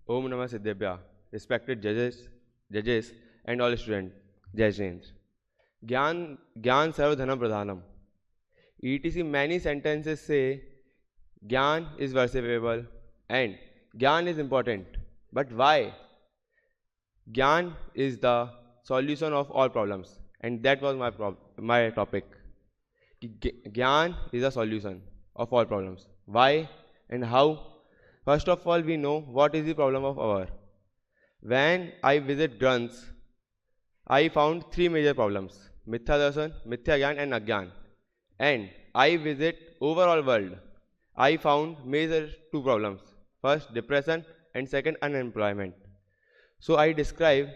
Om Namah Siddhebhya, respected judges and all students. Jai Jindra. Gyan Sarva Dhanam Pradhanam. etc. Many sentences say Gyan is worshipable and Gyan is important. But why? Gyan is the solution of all problems, and that was my topic. Gyan is the solution of all problems. Why and how? First of all, we know what is the problem of our. When I visit Granths, I found three major problems: Mithya Darshan, Mithya Gyan, and Agyan. And I visit overall world, I found major two problems: first, depression, and second, unemployment. So I describe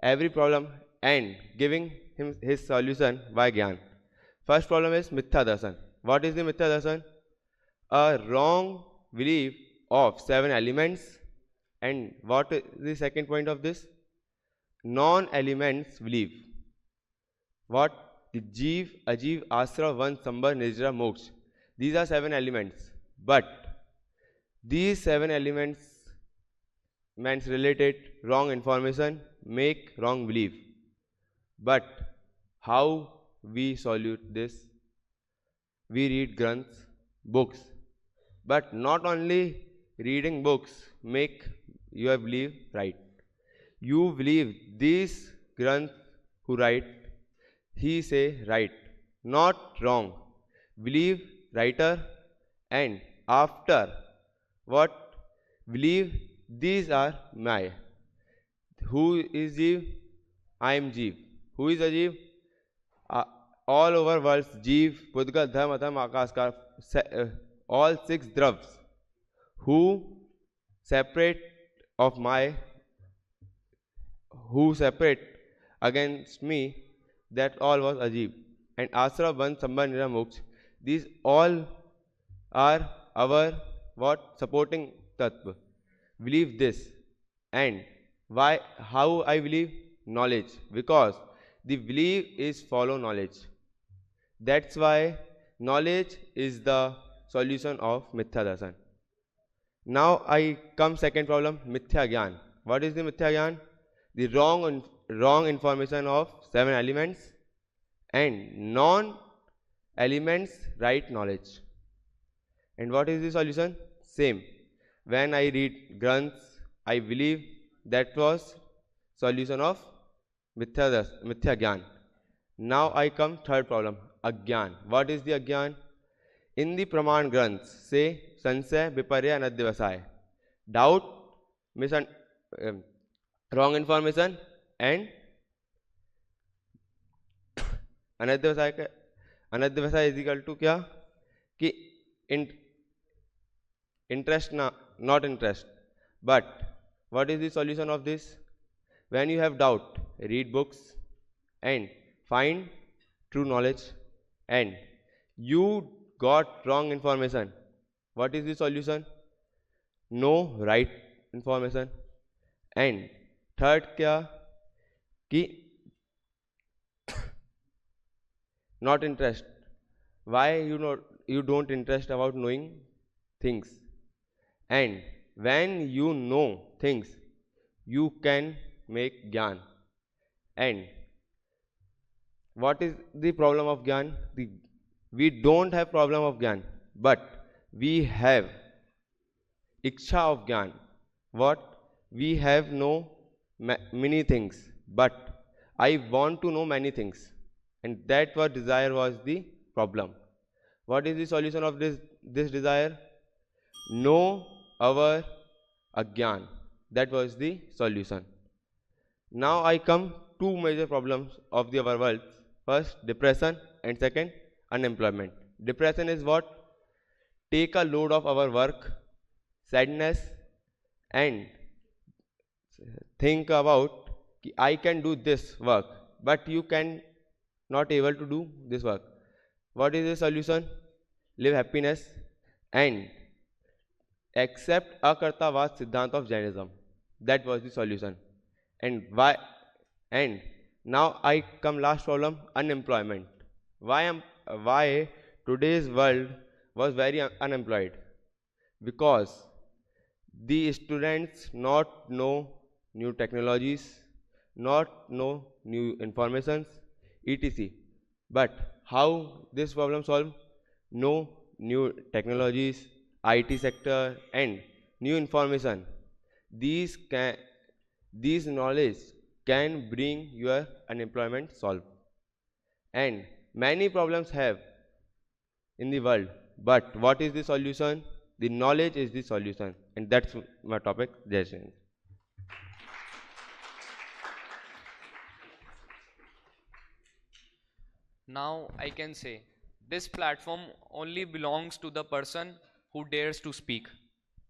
every problem and giving him his solution by Gyan. First problem is Mithya Darshan. What is the Mithya Darshan? A wrong belief of seven elements. And what is the second point of this? Non-elements belief. What? The Jeev, Ajeev, Asra, Van, Sambar, Nijra, Moksha. These are seven elements. But these seven elements means related wrong information, make wrong belief. But how we solve this? We read Granths, books. But not only reading books make your belief right. You believe these Granth who write, he say right, not wrong. Believe writer, and after what? Believe these are my. Who is Jeev? I am Jeev. Who is Ajeev? All over world, Jeev, Pudgal, Dharma, Adham, Akaskar, all six dravs who separate of my, who separate against me, that all was Ajeev. And Asra, Ban, Sambha, Nira, Moksha, these all are our what? Supporting Tattva. Believe this. And why? How I believe? Knowledge. Because the belief is follow knowledge. That's why knowledge is the solution of Mithya Darshan. Now I come second problem, Mithya Gyan. What is the Mithya Gyan? The wrong information of seven elements and non-elements right knowledge. And what is the solution? Same. When I read Granths, I believe that was solution of Mithya Gyan. Now I come third problem, Agyan. What is the Agyan? In the Praman Granths say Sansay, Viparya, and Adhyavasaya. Doubt, wrong information and अनध्यवसाय is equal to क्या कि interest not interest. But what is the solution of this? When you have doubt, read books and find true knowledge. And you got wrong information, what is the solution? Know right information. And third क्या कि not interest. Why you don't interest about knowing things? And when you know things, you can make gyan. And what is the problem of gyan? We don't have problem of gyan, but we have iksha of gyan. What? We have know many things, but I want to know many things, and that what desire was the problem. What is the solution of this desire? Know our agyan. That was the solution. Now I come two major problems of the our world. First, depression, and second, unemployment. Depression is what? Take a load of our work, sadness, and think about I can do this work, but you can not able to do this work. What is the solution? Live happiness and accept akartavad siddhant of Jainism. That was the solution. And why? And now I come last problem, unemployment. Why today's world was very unemployed? Because The students not know new technologies, not know new informations, etc. But how this problem solve? Know new technologies, IT sector, and new information. These can these knowledge can bring your unemployment solve. And many problems have in the world. But what is the solution? The knowledge is the solution. And that's my topic. Jai Hind. Now I can say this platform only belongs to the person who dares to speak.